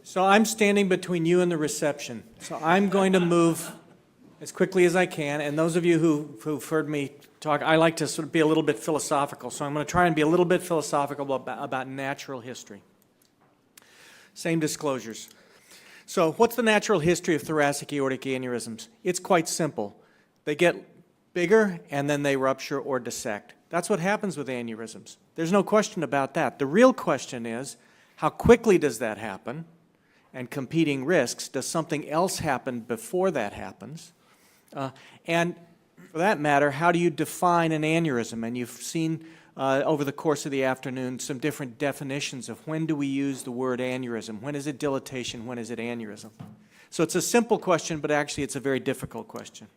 So I'm standing between you and the reception. So I'm going to move as quickly as I can. And those of you who've heard me talk, I like to sort of be a little bit philosophical. So I'm going to try and be a little bit philosophical about natural history. Same disclosures. So what's the natural history of thoracic aortic aneurysms? It's quite simple. They get bigger and then they rupture or dissect. That's what happens with aneurysms. There's no question about that. The real question is, how quickly does that happen? And competing risks, does something else happen before that happens? And for that matter, how do you define an aneurysm? And you've seen over the course of the afternoon some different definitions of when do we use the word aneurysm? When is it dilatation? When is it aneurysm? So it's a simple question, but actually it's a very difficult question.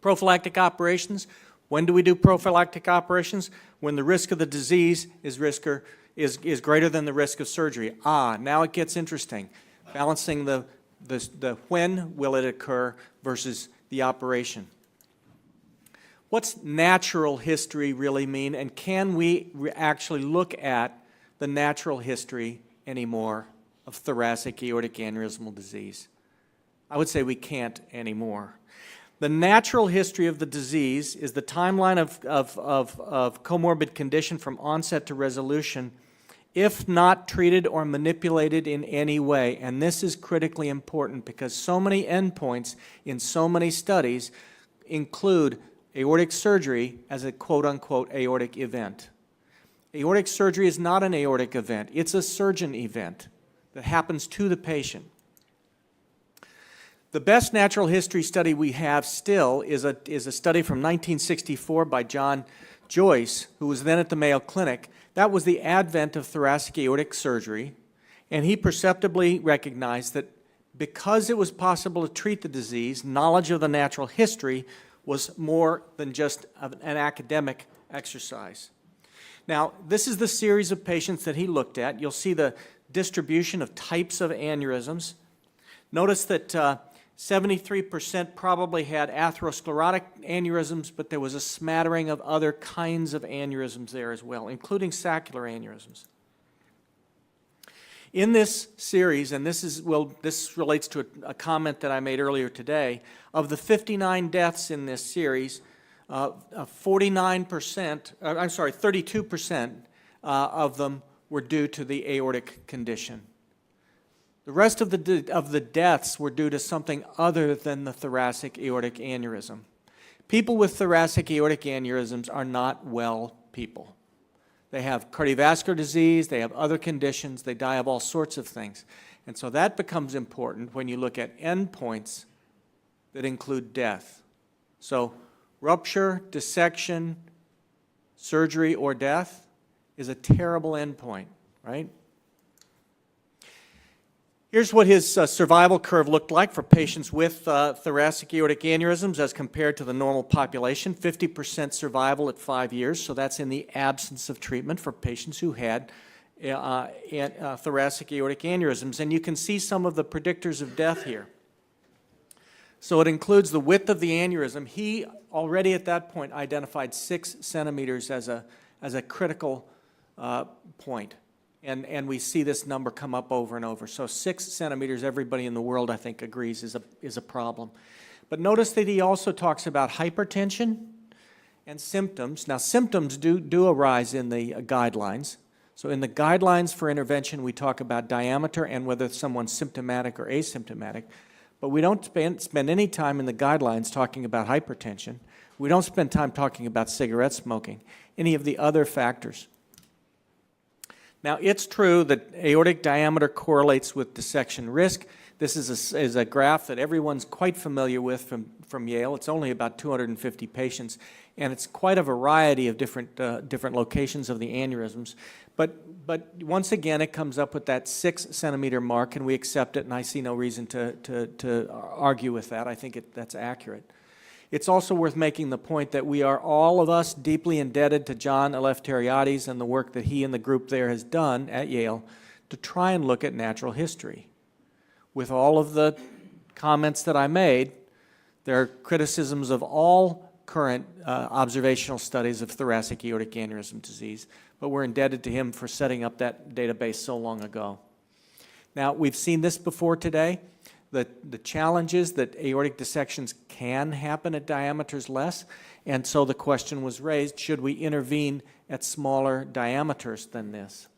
Prophylactic operations. When do we do prophylactic operations? When the risk of the disease is greater than the risk of surgery. Now it gets interesting. Balancing the when will it occur versus the operation. What's natural history really mean, and can we actually look at the natural history anymore of thoracic aortic aneurysmal disease? I would say we can't anymore. The natural history of the disease is the timeline of comorbid condition from onset to resolution if not treated or manipulated in any way. And this is critically important because so many endpoints in so many studies include aortic surgery as a quote-unquote aortic event. Aortic surgery is not an aortic event. It's a surgeon event that happens to the patient. The best natural history study we have still is a study from 1964 by John Joyce, who was then at the Mayo Clinic. That was the advent of thoracic aortic surgery, and he perceptibly recognized that because it was possible to treat the disease, knowledge of the natural history was more than just an academic exercise. Now, this is the series of patients that he looked at. You'll see the distribution of types of aneurysms. Notice that 73% probably had atherosclerotic aneurysms, but there was a smattering of other kinds of aneurysms there as well, including saccular aneurysms. In this series, and this relates to a comment that I made earlier today, of the 59 deaths in this series, 32% of them were due to the aortic condition. The rest of the deaths were due to something other than the thoracic aortic aneurysm. People with thoracic aortic aneurysms are not well people. They have cardiovascular disease, they have other conditions, they die of all sorts of things. And so that becomes important when you look at endpoints that include death. So rupture, dissection, surgery, or death is a terrible endpoint, right? Here's what his survival curve looked like for patients with thoracic aortic aneurysms as compared to the normal population. 50% survival at 5 years, so that's in the absence of treatment for patients who had thoracic aortic aneurysms. And you can see some of the predictors of death here. So it includes the width of the aneurysm. He already at that point identified 6 centimeters as a critical point. And we see this number come up over and over. So 6 centimeters, everybody in the world, I think, agrees is a problem. But notice that he also talks about hypertension and symptoms. Now, symptoms do arise in the guidelines. So in the guidelines for intervention, we talk about diameter and whether someone's symptomatic or asymptomatic. But we don't spend any time in the guidelines talking about hypertension. We don't spend time talking about cigarette smoking, any of the other factors. Now, it's true that aortic diameter correlates with dissection risk. This is a graph that everyone's quite familiar with from Yale. It's only about 250 patients, and it's quite a variety of different locations of the aneurysms. But once again, it comes up with that 6 centimeter mark, and we accept it, and I see no reason to argue with that. I think that's accurate. It's also worth making the point that we are, all of us, deeply indebted to John Eleftheriades and the work that he and the group there has done at Yale to try and look at natural history. With all of the comments that I made, there are criticisms of all current observational studies of thoracic aortic aneurysm disease, but we're indebted to him for setting up that database so long ago. Now, we've seen this before today. The challenge is that aortic dissections can happen at diameters less, and so the question was raised, should we intervene at smaller diameters than this?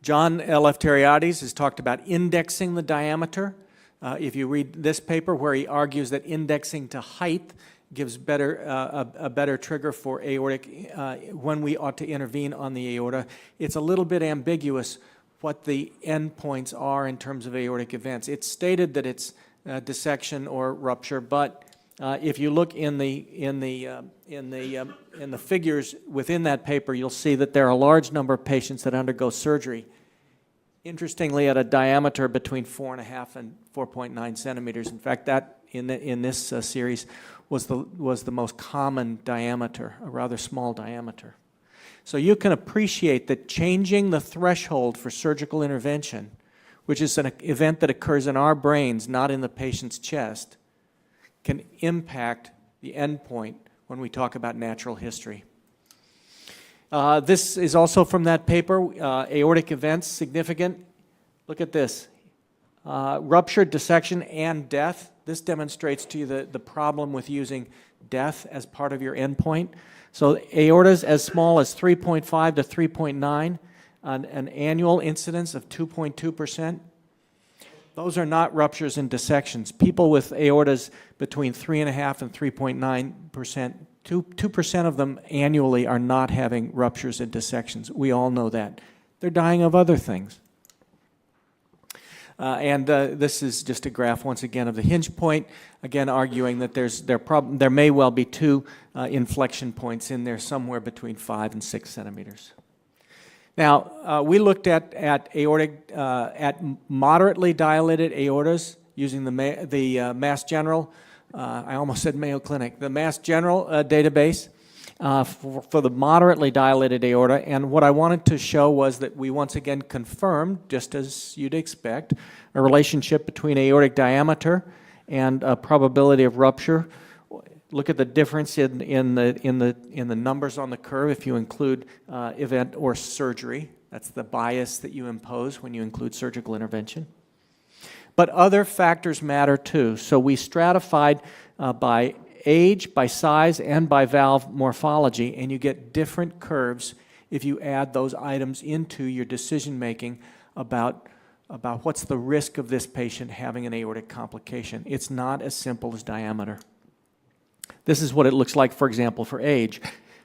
John Eleftheriades has talked about indexing the diameter. If you read this paper where he argues that indexing to height gives a better trigger for aortic when we ought to intervene on the aorta, it's a little bit ambiguous what the endpoints are in terms of aortic events. It's stated that it's dissection or rupture, but if you look in the figures within that paper, you'll see that there are a large number of patients that undergo surgery. Interestingly, at a diameter between 4.5 and 4.9 centimeters. In fact, that in this series was the most common diameter, a rather small diameter. So you can appreciate that changing the threshold for surgical intervention, which is an event that occurs in our brains, not in the patient's chest, can impact the endpoint when we talk about natural history. This is also from that paper, aortic events, significant. Look at this. Rupture, dissection, and death. This demonstrates to you the problem with using death as part of your endpoint. So aortas as small as 3.5 to 3.9, an annual incidence of 2.2%. Those are not ruptures and dissections. People with aortas between 3.5 and 3.9%, 2% of them annually are not having ruptures and dissections. We all know that. They're dying of other things. This is just a graph, once again, of the hinge point, again arguing that there may well be two inflection points in there somewhere between 5 and 6 centimeters. Now, we looked at aortic, at moderately dilated aortas using the Mass General, I almost said Mayo Clinic, the Mass General database for the moderately dilated aorta. And what I wanted to show was that we once again confirmed, just as you'd expect, a relationship between aortic diameter and probability of rupture. Look at the difference in the numbers on the curve if you include event or surgery. That's the bias that you impose when you include surgical intervention. But other factors matter too. So we stratified by age, by size, and by valve morphology, and you get different curves if you add those items into your decision making about what's the risk of this patient having an aortic complication. It's not as simple as diameter. This is what it looks like, for example, for age.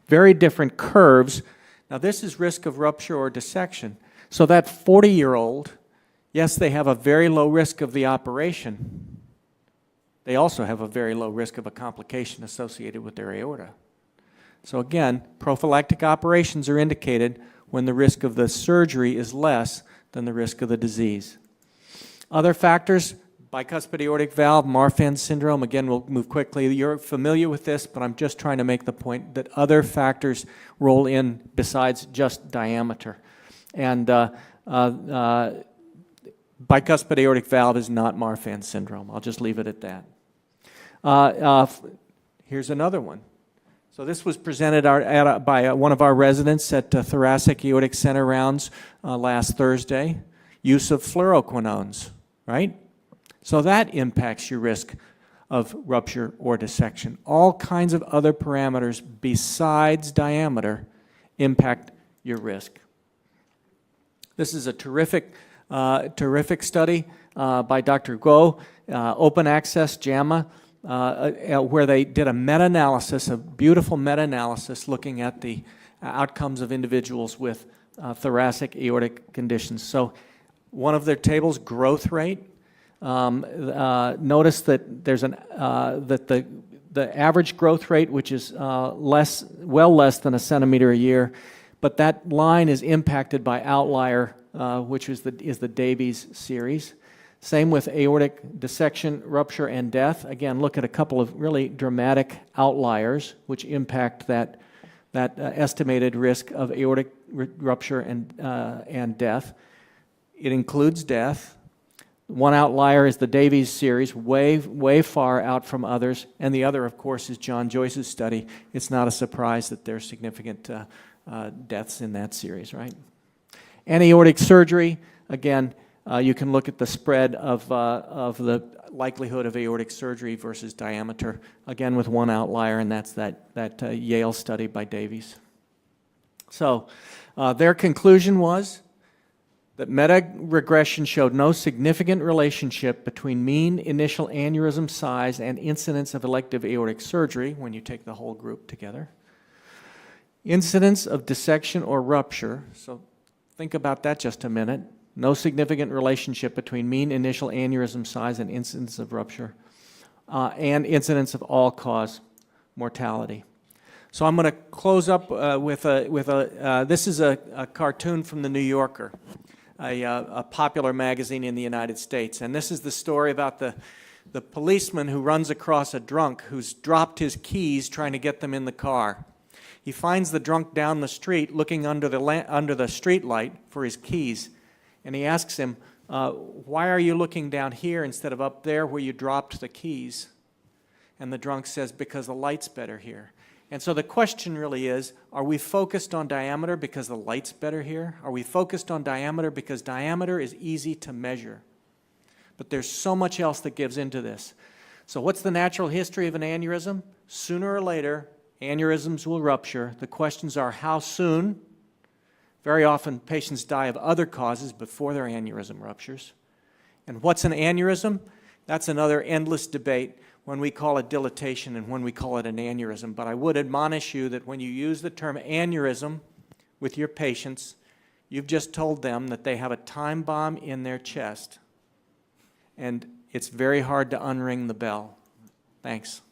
Very different curves. Now this is risk of rupture or dissection. So that 40-year-old, yes, they have a very low risk of the operation. They also have a very low risk of a complication associated with their aorta. So again, prophylactic operations are indicated when the risk of the surgery is less than the risk of the disease. Other factors, bicuspid aortic valve, Marfan syndrome. Again, we'll move quickly. You're familiar with this, but I'm just trying to make the point that other factors roll in besides just diameter. And bicuspid aortic valve is not Marfan syndrome. I'll just leave it at that. Here's another one. So this was presented by one of our residents at Thoracic Aortic Center rounds last Thursday. Use of fluoroquinones, right? So that impacts your risk of rupture or dissection. All kinds of other parameters besides diameter impact your risk. This is a terrific study by Dr. Guo, open access JAMA, where they did a meta-analysis, a beautiful meta-analysis looking at the outcomes of individuals with thoracic aortic conditions. So one of their tables, growth rate, notice that there's that the average growth rate, which is well less than a centimeter a year, but that line is impacted by outlier, which is the Davies series. Same with aortic dissection, rupture, and death. Again, look at a couple of really dramatic outliers which impact that estimated risk of aortic rupture and death. It includes death. One outlier is the Davies series, way far out from others, and the other, of course, is John Joyce's study. It's not a surprise that there's significant deaths in that series, right? And aortic surgery, again, you can look at the spread of the likelihood of aortic surgery versus diameter, again with one outlier, and that's that Yale study by Davies. So their conclusion was that meta-regression showed no significant relationship between mean initial aneurysm size and incidence of elective aortic surgery when you take the whole group together. Incidence of dissection or rupture, so think about that just a minute. No significant relationship between mean initial aneurysm size and incidence of rupture, and incidence of all-cause mortality. So I'm going to close up this is a cartoon from the New Yorker, a popular magazine in the United States. And this is the story about the policeman who runs across a drunk who's dropped his keys trying to get them in the car. He finds the drunk down the street looking under the street light for his keys. And he asks him, why are you looking down here instead of up there where you dropped the keys? And the drunk says, because the light's better here. And so the question really is, are we focused on diameter because the light's better here? Are we focused on diameter because diameter is easy to measure? But there's so much else that gives into this. So what's the natural history of an aneurysm? Sooner or later, aneurysms will rupture. The questions are how soon. Very often patients die of other causes before their aneurysm ruptures. And what's an aneurysm? That's another endless debate when we call it dilatation and when we call it an aneurysm. But I would admonish you that when you use the term aneurysm with your patients, you've just told them that they have a time bomb in their chest. And it's very hard to unring the bell. Thanks.